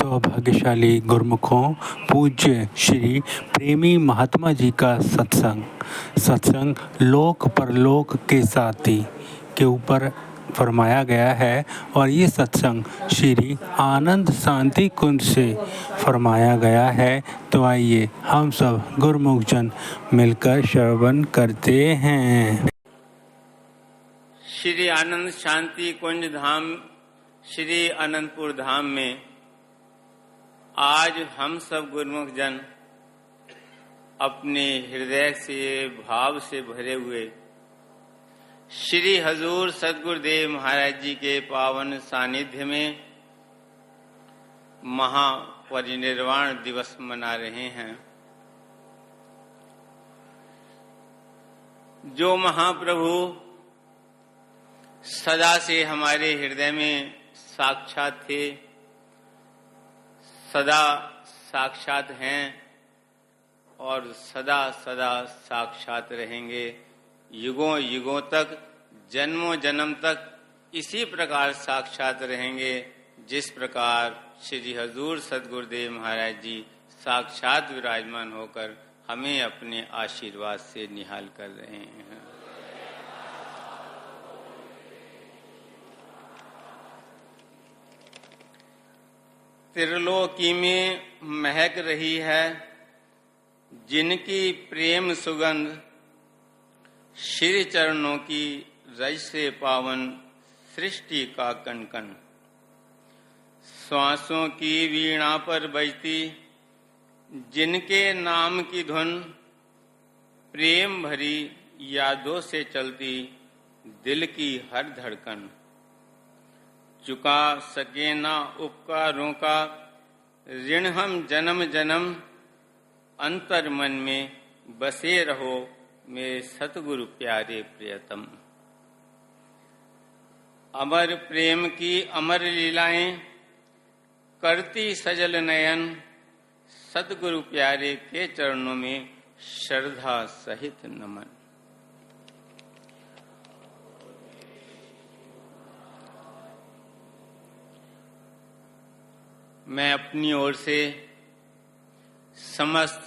सौभाग्यशाली गुरुमुखों, पूज्य श्री प्रेमी महात्मा जी का सत्संग लोक परलोक के साथी के ऊपर फरमाया गया है और ये सत्संग श्री आनंद शांति कुंज से फरमाया गया है। तो आइए हम सब गुरुमुख जन मिलकर श्रवण करते हैं। श्री आनंद शांति कुंज धाम श्री अनंतपुर धाम में आज हम सब गुरुमुख जन अपने हृदय से भाव से भरे हुए श्री हजूर सद्गुरुदेव महाराज जी के पावन सानिध्य में महापरिनिर्वाण दिवस मना रहे हैं। जो महाप्रभु सदा से हमारे हृदय में साक्षात थे, सदा साक्षात हैं और सदा सदा साक्षात रहेंगे। युगों युगों तक, जन्मों जन्म तक इसी प्रकार साक्षात रहेंगे जिस प्रकार श्री हजूर सद्गुरुदेव महाराज जी साक्षात विराजमान होकर हमें अपने आशीर्वाद से निहाल कर रहे हैं। त्रिलोकी में महक रही है जिनकी प्रेम सुगंध, श्री चरणों की रज से पावन सृष्टि का कण कण, श्वासों की वीणा पर बजती जिनके नाम की धुन, प्रेम भरी यादों से चलती दिल की हर धड़कन, चुका सके ना उपकारों का ऋण हम जन्म जन्म, अंतर मन में बसे रहो मेरे सतगुरु प्यारे प्रियतम। अमर प्रेम की अमर लीलाएं करती सजल नयन, सतगुरु प्यारे के चरणों में श्रद्धा सहित नमन। मैं अपनी ओर से समस्त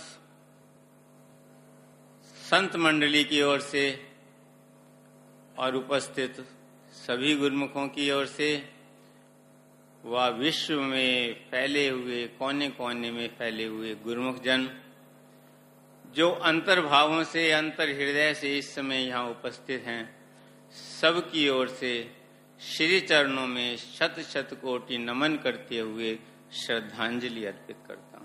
संत मंडली की ओर से और उपस्थित सभी गुरुमुखों की ओर से व विश्व में फैले हुए कोने कोने में फैले हुए गुरुमुख जन जो अंतर्भावों से, अंतर हृदय से इस समय यहाँ उपस्थित हैं, सबकी ओर से श्री चरणों में शत शत कोटि नमन करते हुए श्रद्धांजलि अर्पित करता हूँ।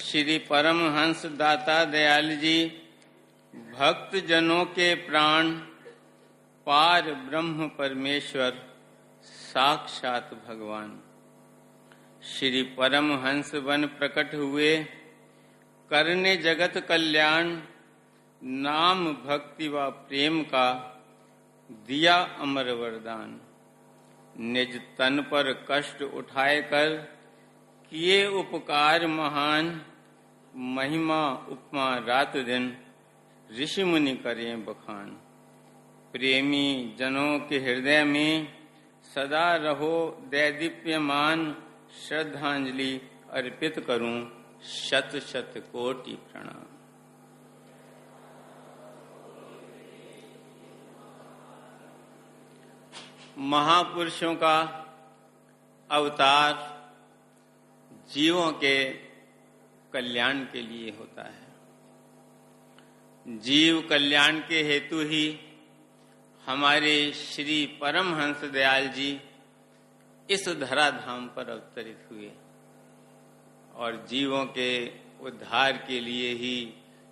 श्री परमहंस दाता दयाल जी भक्त जनों के प्राण, पार ब्रह्म परमेश्वर साक्षात भगवान, श्री परमहंस बन प्रकट हुए करने जगत कल्याण, नाम भक्ति व प्रेम का दिया अमर वरदान, निज तन पर कष्ट उठाए कर किए उपकार महान, महिमा उपमा रात दिन ऋषि मुनि करें बखान। प्रेमी जनों के हृदय में सदा रहो दैदीप्यमान, श्रद्धांजलि अर्पित करूं शत शत कोटि प्रणाम। महापुरुषों का अवतार जीवों के कल्याण के लिए होता है। जीव कल्याण के हेतु ही हमारे श्री परमहंस दयाल जी इस धराधाम पर अवतरित हुए और जीवों के उद्धार के लिए ही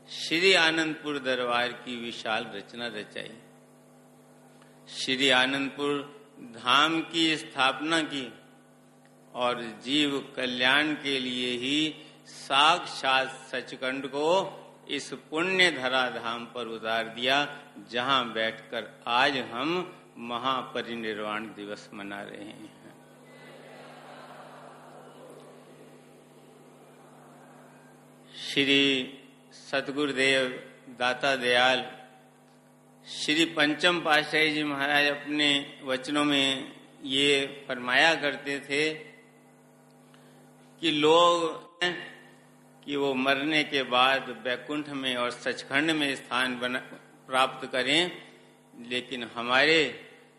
श्री आनंदपुर दरबार की विशाल रचना रचाई, श्री आनंदपुर धाम की स्थापना की और जीव कल्याण के लिए ही साक्षात सचखंड को इस पुण्य धराधाम पर उतार दिया, जहां बैठकर आज हम महापरिनिर्वाण दिवस मना रहे हैं। श्री सद्गुरुदेव दाता दयाल श्री पंचम पातशाही जी महाराज अपने वचनों में ये फरमाया करते थे कि लोग कि वो मरने के बाद वैकुंठ में और सचखंड में स्थान प्राप्त करें, लेकिन हमारे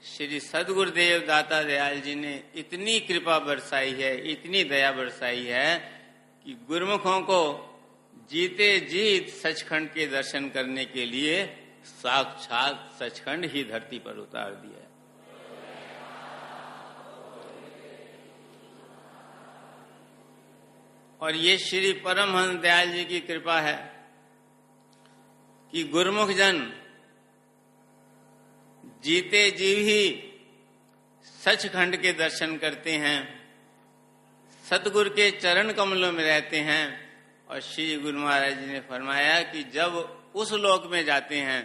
श्री सद्गुरुदेव दाता दयाल जी ने इतनी कृपा बरसाई है, इतनी दया बरसाई है कि गुरुमुखों को जीते जीत सचखंड के दर्शन करने के लिए साक्षात सचखंड ही धरती पर उतार दिया है। और ये श्री परमहंस दयाल जी की कृपा है कि गुरुमुख जन जीते जी ही सचखंड के दर्शन करते हैं, सतगुरु के चरण कमलों में रहते हैं। और श्री गुरु महाराज जी ने फरमाया कि जब उस लोक में जाते हैं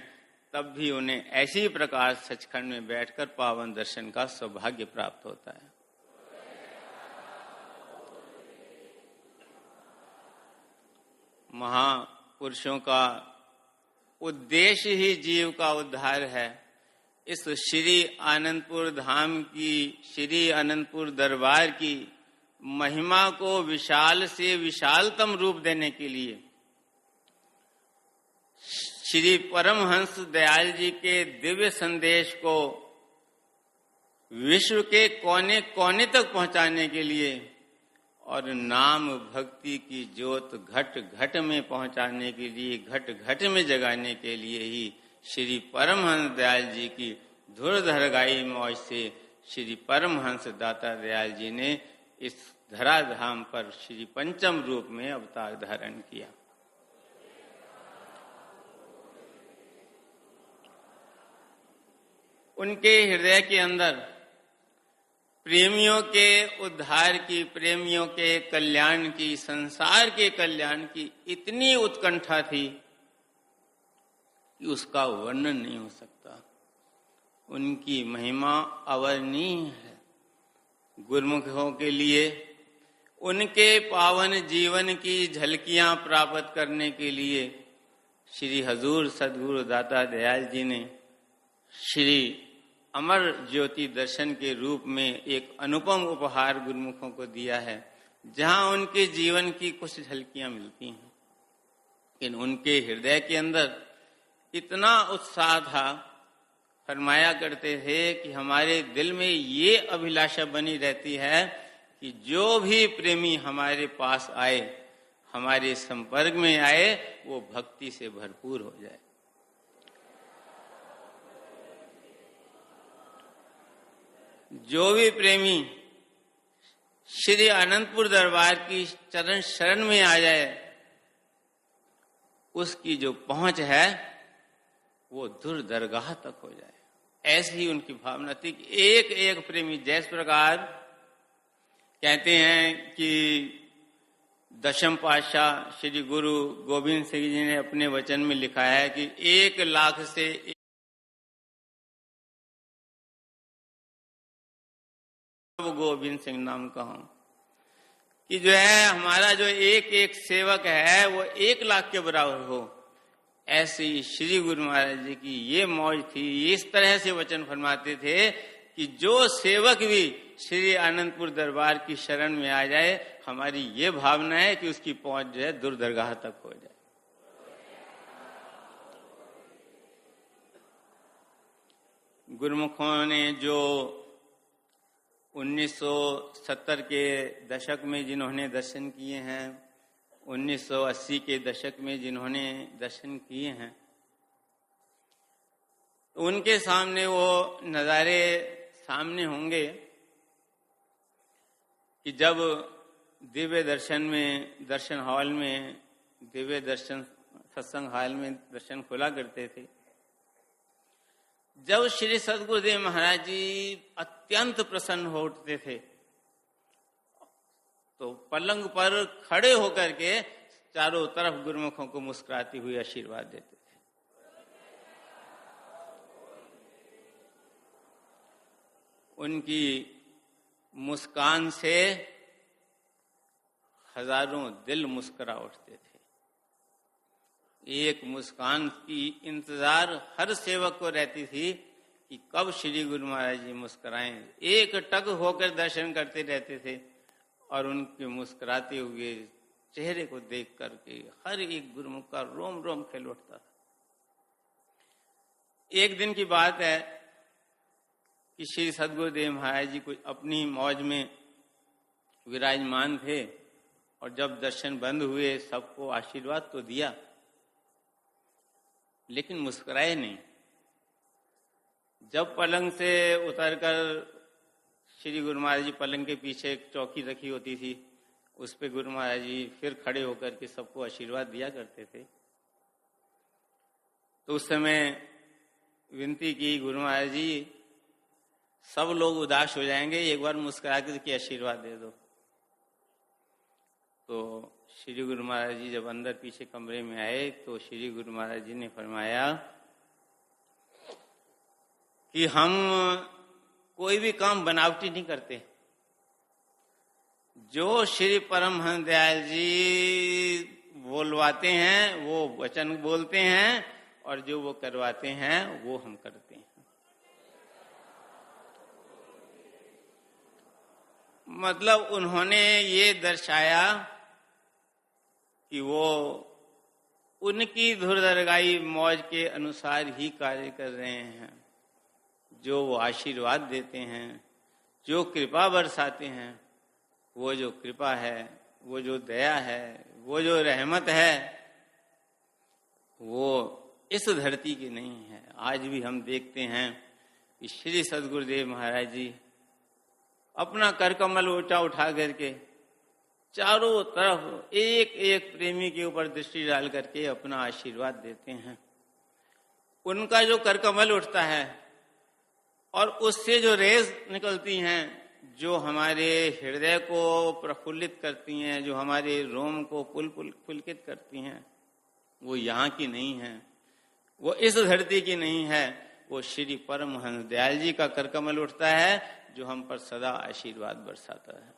तब भी उन्हें ऐसी प्रकार सचखंड में बैठकर पावन दर्शन का सौभाग्य प्राप्त होता है। महापुरुषों का उद्देश्य ही जीव का उद्धार है। इस श्री आनंदपुर धाम की, श्री आनंदपुर दरबार की महिमा को विशाल से विशालतम रूप देने के लिए श्री परमहंस दयाल जी के दिव्य संदेश को विश्व के कोने कोने तक पहुंचाने के लिए और नाम भक्ति की ज्योत घट घट में पहुंचाने के लिए, घट घट में जगाने के लिए ही श्री परमहंस दयाल जी की धुरधरगाई मौज से श्री परमहंस दाता दयाल जी ने इस धराधाम पर श्री पंचम रूप में अवतार धारण किया। उनके हृदय के अंदर प्रेमियों के उद्धार की, प्रेमियों के कल्याण की, संसार के कल्याण की इतनी उत्कंठा थी कि उसका वर्णन नहीं हो सकता। उनकी महिमा अवर्णनीय है। गुरुमुखों के लिए उनके पावन जीवन की झलकियां प्राप्त करने के लिए श्री हजूर सद्गुरु दाता दयाल जी ने श्री अमर ज्योति दर्शन के रूप में एक अनुपम उपहार गुरुमुखों को दिया है, जहां उनके जीवन की कुछ झलकियां मिलती हैं। लेकिन उनके हृदय के अंदर इतना उत्साह था, फरमाया करते थे कि हमारे दिल में ये अभिलाषा बनी रहती है कि जो भी प्रेमी हमारे पास आए, हमारे संपर्क में आए, वो भक्ति से भरपूर हो जाए। जो भी प्रेमी श्री अनंतपुर दरबार की चरण शरण में आ जाए, उसकी जो पहुंच है वो दूर दरगाह तक हो जाए। ऐसी ही उनकी भावना थी कि एक एक प्रेमी, जिस प्रकार कहते हैं कि दशम पातशाह श्री गुरु गोविंद सिंह जी ने अपने वचन में लिखा है कि 1 लाख से गोविंद सिंह नाम का हूं कि जो है हमारा जो एक एक सेवक है वो 1 लाख के बराबर हो। ऐसे ही श्री गुरु महाराज जी की ये मौज थी। इस तरह से वचन फरमाते थे कि जो सेवक भी श्री आनंदपुर दरबार की शरण में आ जाए, हमारी ये भावना है कि उसकी पहुंच जो है दुर्दरगाह तक हो जाए। गुरुमुखों ने जो 1970 के दशक में जिन्होंने दर्शन किए हैं, 1980 के दशक में जिन्होंने दर्शन किए हैं, उनके सामने वो नज़ारे सामने होंगे कि जब दिव्य दर्शन में, दर्शन हॉल में, दिव्य दर्शन सत्संग हॉल में दर्शन खुला करते थे, जब श्री सद्गुरुदेव महाराज जी अत्यंत प्रसन्न हो उठते थे तो पलंग पर खड़े होकर के चारों तरफ गुरुमुखों को मुस्कुराती हुई आशीर्वाद देते थे। उनकी मुस्कान से हजारों दिल मुस्कुरा उठते थे। एक मुस्कान की इंतजार हर सेवक को रहती थी कि कब श्री गुरु महाराज जी मुस्कुराएं। एक टक होकर दर्शन करते रहते थे और उनके मुस्कुराते हुए चेहरे को देख करके हर एक गुरुमुख का रोम रोम खिल उठता था। एक दिन की बात है कि श्री सद्गुरुदेव महाराज जी कुछ अपनी मौज में विराजमान थे और जब दर्शन बंद हुए सबको आशीर्वाद तो दिया लेकिन मुस्कुराए नहीं। जब पलंग से उतरकर श्री गुरु महाराज जी पलंग के पीछे एक चौकी रखी होती थी, उस पे गुरु महाराज जी फिर खड़े होकर के सबको आशीर्वाद दिया करते थे। तो उस समय विनती की, गुरु महाराज जी सब लोग उदास हो जाएंगे, एक बार मुस्कुरा के आशीर्वाद दे दो। तो श्री गुरु महाराज जी जब अंदर पीछे कमरे में आए तो श्री गुरु महाराज जी ने फरमाया कि हम कोई भी काम बनावटी नहीं करते। जो श्री परमहंस दयाल जी बोलवाते हैं वो वचन बोलते हैं और जो वो करवाते हैं वो हम करते हैं। मतलब उन्होंने ये दर्शाया कि वो उनकी धुरदरगाई मौज के अनुसार ही कार्य कर रहे हैं। जो वो आशीर्वाद देते हैं, जो कृपा बरसाते हैं, वो जो कृपा है, वो जो दया है, वो जो रहमत है, वो इस धरती की नहीं है। आज भी हम देखते हैं कि श्री सद्गुरुदेव महाराज जी अपना कर कमल उठा करके चारों तरफ एक एक प्रेमी के ऊपर दृष्टि डाल करके अपना आशीर्वाद देते हैं। उनका जो कर कमल उठता है और उससे जो रेज निकलती हैं, जो हमारे हृदय को प्रफुल्लित करती हैं, जो हमारे रोम को पुलकित करती हैं, वो यहाँ की नहीं है, वो इस धरती की नहीं है। वो श्री परमहंस दयाल जी का कर कमल उठता है जो हम पर सदा आशीर्वाद बरसाता है।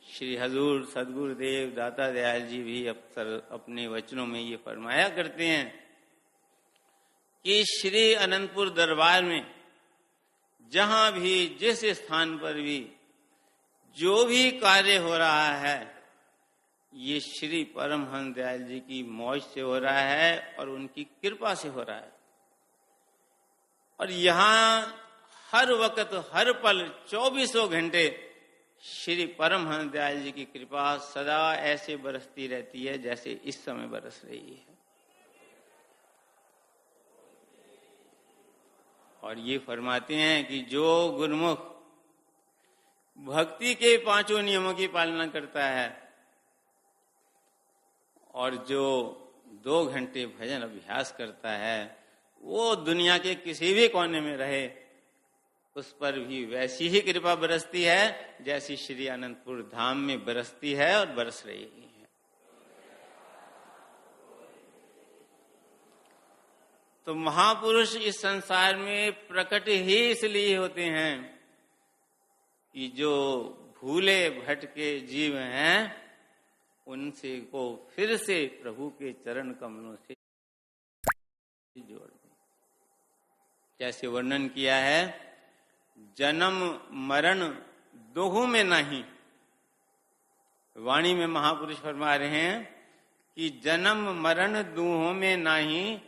श्री हजूर सद्गुरुदेव दाता दयाल जी भी अक्सर अपने वचनों में ये फरमाया करते हैं कि श्री अनंतपुर दरबार में जहां भी जिस स्थान पर भी जो भी कार्य हो रहा है ये श्री परमहंस दयाल जी की मौज से हो रहा है और उनकी कृपा से हो रहा है। और यहाँ हर वक्त हर पल 24 घंटे श्री परमहंस दयाल जी की कृपा सदा ऐसे बरसती रहती है जैसे इस समय बरस रही है। और ये फरमाते हैं कि जो गुरुमुख भक्ति के 5 नियमों की पालना करता है और जो 2 घंटे भजन अभ्यास करता है, वो दुनिया के किसी भी कोने में रहे उस पर भी वैसी ही कृपा बरसती है जैसी श्री अनंतपुर धाम में बरसती है और बरस रही है। तो महापुरुष इस संसार में प्रकट ही इसलिए होते हैं कि जो भूले भटके जीव हैं उनसे को फिर से प्रभु के चरण कमलों से जोड़ दें। जैसे वर्णन किया है, जन्म मरण दोहू में नहीं। वाणी में महापुरुष फरमा रहे हैं कि जन्म मरण दोहू में नहीं,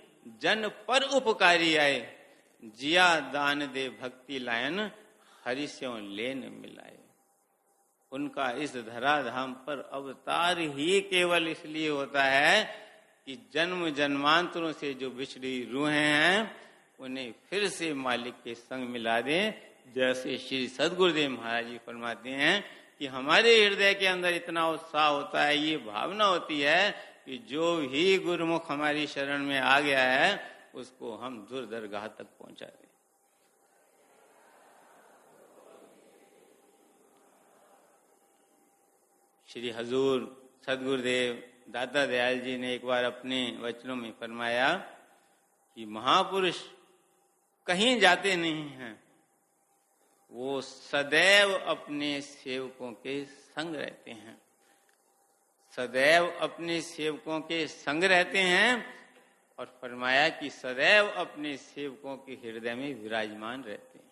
जन पर उपकारी आए, जिया दान दे भक्ति लायन, हरि स्यों लेन मिलाए। उनका इस धराधाम पर अवतार ही केवल इसलिए होता है कि जन्म जन्मांतरों से जो बिछड़ी रूहें हैं उन्हें फिर से मालिक के संग मिला दें। जैसे श्री सद्गुरुदेव महाराज जी फरमाते हैं कि हमारे हृदय के अंदर इतना उत्साह होता है, ये भावना होती है कि जो भी गुरुमुख हमारी शरण में आ गया है उसको हम दूर दरगाह तक पहुंचा दें। श्री हजूर सद्गुरुदेव दाता दयाल जी ने एक बार अपने वचनों में फरमाया कि महापुरुष कहीं जाते नहीं हैं, वो सदैव अपने सेवकों के संग रहते हैं। सदैव अपने सेवकों के संग रहते हैं, और फरमाया कि सदैव अपने सेवकों के हृदय में विराजमान रहते हैं।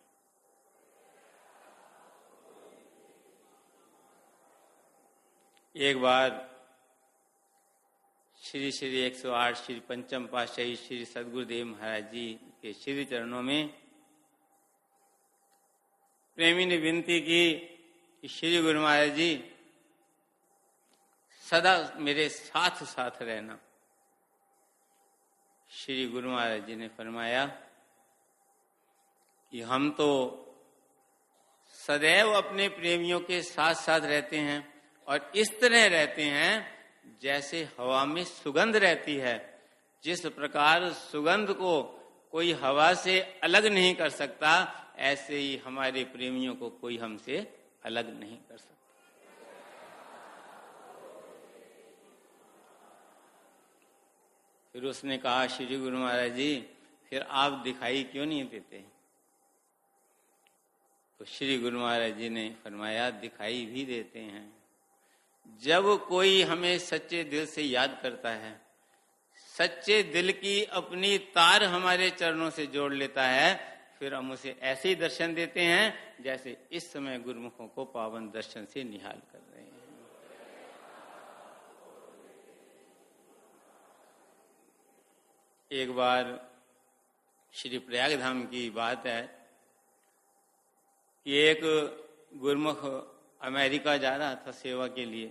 एक बार श्री श्री 108 श्री पंचम पातशाही श्री सद्गुरुदेव महाराज जी के श्री चरणों में प्रेमी ने विनती की कि श्री गुरु महाराज जी सदा मेरे साथ साथ रहना। श्री गुरु महाराज जी ने फरमाया कि हम तो सदैव अपने प्रेमियों के साथ साथ रहते हैं, और इस तरह रहते हैं जैसे हवा में सुगंध रहती है। जिस प्रकार सुगंध को कोई हवा से अलग नहीं कर सकता, ऐसे ही हमारे प्रेमियों को कोई हमसे अलग नहीं कर सकता। फिर उसने कहा, श्री गुरु महाराज जी फिर आप दिखाई क्यों नहीं देते? तो श्री गुरु महाराज जी ने फरमाया, दिखाई भी देते हैं। जब कोई हमें सच्चे दिल से याद करता है, सच्चे दिल की अपनी तार हमारे चरणों से जोड़ लेता है, फिर हम उसे ऐसे ही दर्शन देते हैं जैसे इस समय गुरुमुखों को पावन दर्शन से निहाल कर रहे हैं। एक बार श्री प्रयाग धाम की बात है कि एक गुरुमुख अमेरिका जा रहा था सेवा के लिए।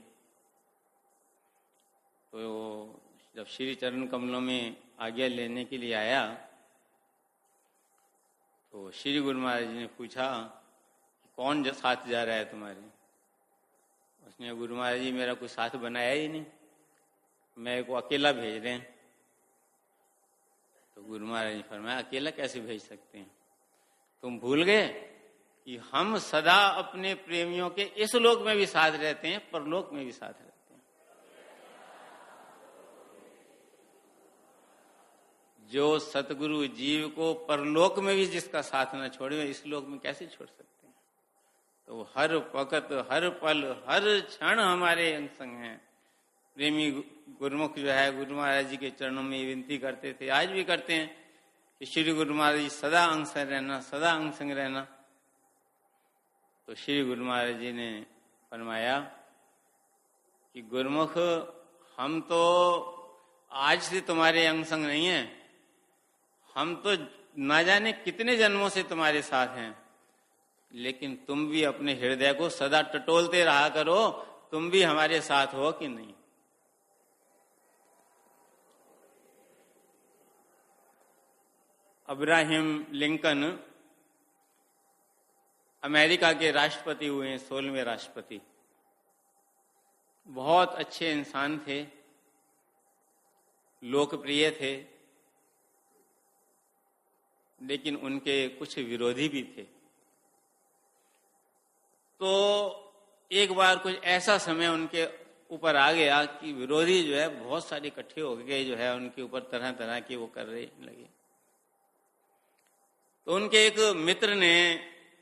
तो जब श्री चरण कमलों में आज्ञा लेने के लिए आया, तो श्री गुरु महाराज जी ने पूछा कि कौन साथ जा रहा है तुम्हारे? उसने, गुरु महाराज जी मेरा कोई साथ बनाया ही नहीं, मैं को अकेला भेज रहे हैं। तो गुरु महाराज ने फरमाया, अकेला कैसे भेज सकते हैं? तुम भूल गए कि हम सदा अपने प्रेमियों के इस लोक में भी साथ रहते हैं, परलोक में भी साथ रहते हैं। जो सतगुरु जीव को परलोक में भी जिसका साथ न छोड़े, इस लोक में कैसे छोड़ सकते हैं? तो हर वक्त, हर पल, हर क्षण हमारे अंग संग हैं। प्रेमी गुरुमुख जो है, गुरु महाराज जी के चरणों में विनती करते थे, आज भी करते हैं कि श्री गुरु महाराज जी सदा अंग संग रहना, सदा अंग संग रहना। तो श्री गुरु महाराज जी ने फरमाया कि गुरुमुख, हम तो आज से तुम्हारे अंग संग नहीं हैं, हम तो ना जाने कितने जन्मों से तुम्हारे साथ हैं, लेकिन तुम भी अपने हृदय को सदा टटोलते रहा करो, तुम भी हमारे साथ हो कि नहीं। अब्राहम लिंकन अमेरिका के राष्ट्रपति हुए हैं, 16वें राष्ट्रपति। बहुत अच्छे इंसान थे, लोकप्रिय थे, लेकिन उनके कुछ विरोधी भी थे। तो एक बार कुछ ऐसा समय उनके ऊपर आ गया कि विरोधी जो है बहुत सारे इकट्ठे हो गए, जो है उनके ऊपर तरह तरह के वो कर रहे लगे। तो उनके एक मित्र ने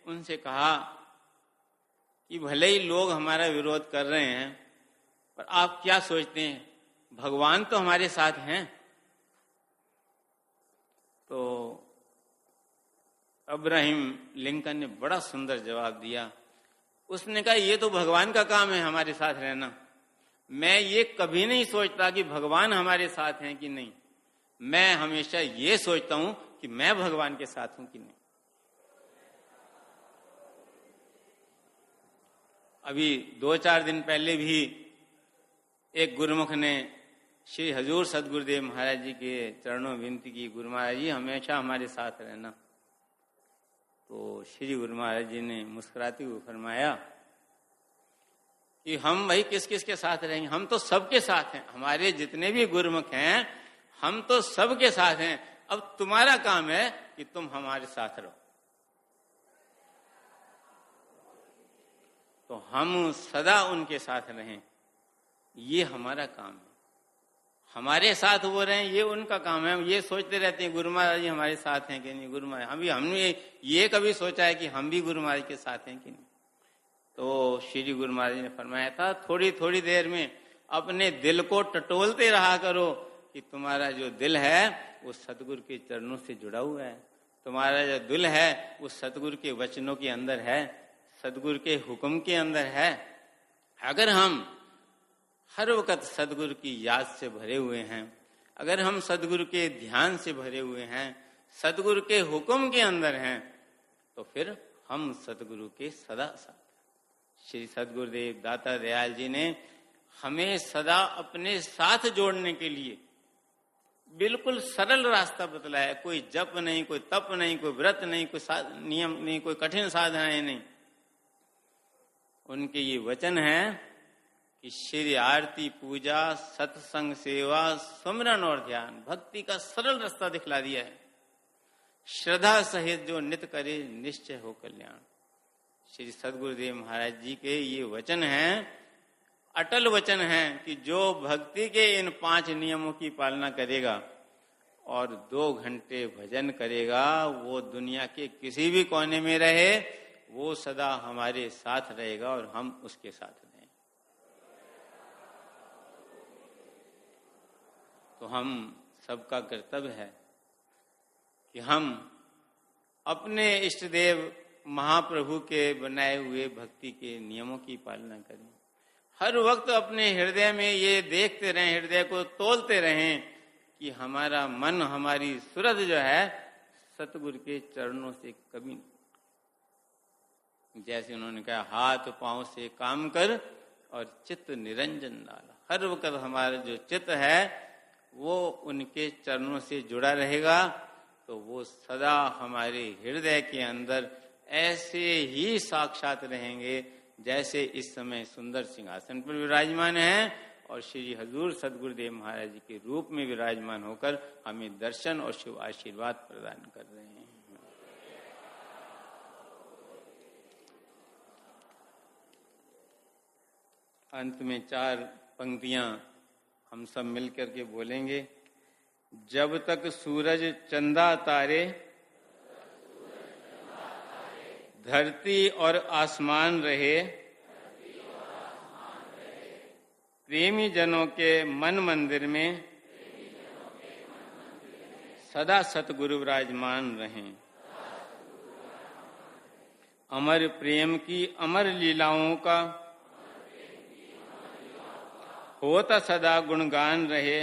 उनसे कहा कि भले ही लोग हमारा विरोध कर रहे हैं, पर आप क्या सोचते हैं, भगवान तो हमारे साथ हैं। तो अब्राहम लिंकन ने बड़ा सुंदर जवाब दिया। उसने कहा, ये तो भगवान का काम है हमारे साथ रहना। मैं ये कभी नहीं सोचता कि भगवान हमारे साथ हैं कि नहीं, मैं हमेशा ये सोचता हूं कि मैं भगवान के साथ हूं कि नहीं। अभी 2-4 दिन पहले भी एक गुरुमुख ने श्री हजूर सदगुरुदेव महाराज जी के चरणों में विनती की, गुरु महाराज जी हमेशा हमारे साथ रहना। तो श्री गुरु महाराज जी ने मुस्कुराते हुए फरमाया कि हम भाई किस किस के साथ रहेंगे, हम तो सबके साथ हैं, हमारे जितने भी गुरुमुख हैं हम तो सबके साथ हैं। अब तुम्हारा काम है कि तुम हमारे साथ रहो। तो हम सदा उनके साथ रहें, ये हमारा काम है। हमारे साथ वो रहें, ये उनका काम है। हम ये सोचते रहते हैं गुरु महाराज जी हमारे साथ हैं कि नहीं, गुरु महाराज हमने ये कभी सोचा है कि हम भी गुरु महाराज के साथ हैं कि नहीं। तो श्री गुरु महाराज ने फरमाया था, थोड़ी थोड़ी देर में अपने दिल को टटोलते रहा करो कि तुम्हारा जो दिल है वो सतगुरु के चरणों से जुड़ा हुआ है, तुम्हारा जो दिल है वो सतगुरु के वचनों के अंदर है, सतगुरु के हुक्म के अंदर है। अगर हम हर वक्त सतगुरु की याद से भरे हुए हैं, अगर हम सतगुरु के ध्यान से भरे हुए हैं, सतगुरु के हुक्म के अंदर हैं, तो फिर हम सतगुरु के सदा साथ। श्री सतगुरुदेव दाता दयाल जी ने हमें सदा अपने साथ जोड़ने के लिए बिल्कुल सरल रास्ता बतलाया। कोई जप नहीं, कोई तप नहीं, कोई व्रत नहीं, कोई नियम नहीं, कोई कठिन साधनाएं नहीं। उनके ये वचन है कि श्री आरती, पूजा, सत्संग, सेवा, सुमिरन और ध्यान, भक्ति का सरल रास्ता दिखला दिया है। श्रद्धा सहित जो नित्य करे निश्चय हो कल्याण। श्री सतगुरुदेव महाराज जी के ये वचन हैं, अटल वचन हैं कि जो भक्ति के इन 5 नियमों की पालना करेगा और 2 घंटे भजन करेगा, वो दुनिया के किसी भी कोने में रहे, वो सदा हमारे साथ रहेगा और हम उसके साथ रहें। तो हम सबका कर्तव्य है कि हम अपने इष्ट देव महाप्रभु के बनाए हुए भक्ति के नियमों की पालना करें। हर वक्त अपने हृदय में ये देखते रहें, हृदय को तोलते रहें कि हमारा मन, हमारी सूरत जो है सतगुरु के चरणों से कभी, जैसे उन्होंने कहा, हाथ पांव से काम कर और चित्त निरंजन डाला। हर वक्त हमारा जो चित्त है वो उनके चरणों से जुड़ा रहेगा, तो वो सदा हमारे हृदय के अंदर ऐसे ही साक्षात रहेंगे जैसे इस समय सुंदर सिंहासन पर विराजमान है और श्री हजूर सतगुरुदेव महाराज जी के रूप में विराजमान होकर हमें दर्शन और शुभ आशीर्वाद प्रदान कर रहे हैं। अंत में 4 पंक्तियां हम सब मिलकर के बोलेंगे। जब तक सूरज चंदा तारे, धरती और आसमान रहे, प्रेमी जनों के मन मंदिर में सदा सतगुरु विराजमान रहें। अमर प्रेम की अमर लीलाओं का होता सदा गुणगान रहे,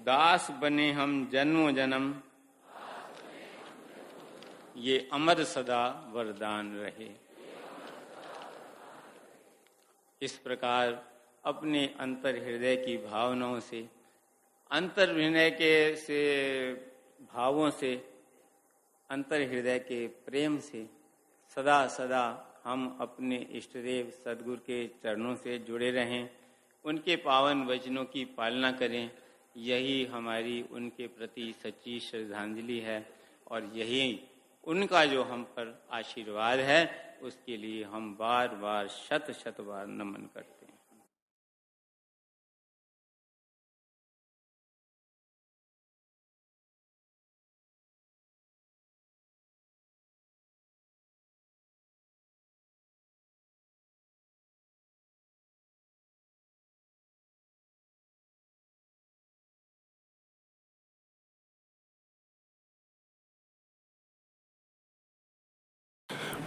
दास बने हम जन्मों जन्म, ये अमर सदा वरदान रहे। इस प्रकार अपने अंतर हृदय की भावनाओं से, अंतर हृदय के से भावों से, अंतर हृदय के प्रेम से सदा सदा हम अपने इष्टदेव सद्गुरु के चरणों से जुड़े रहें, उनके पावन वचनों की पालना करें। यही हमारी उनके प्रति सच्ची श्रद्धांजलि है और यही उनका जो हम पर आशीर्वाद है, उसके लिए हम बार बार शत शत बार नमन करते हैं।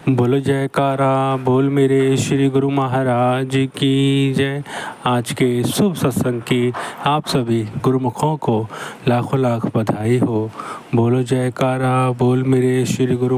बोलो जयकारा, बोल मेरे श्री गुरु महाराज की जय। आज के शुभ सत्संग की आप सभी गुरुमुखों को लाखों लाख बधाई हो। बोलो जयकारा, बोल मेरे श्री गुरु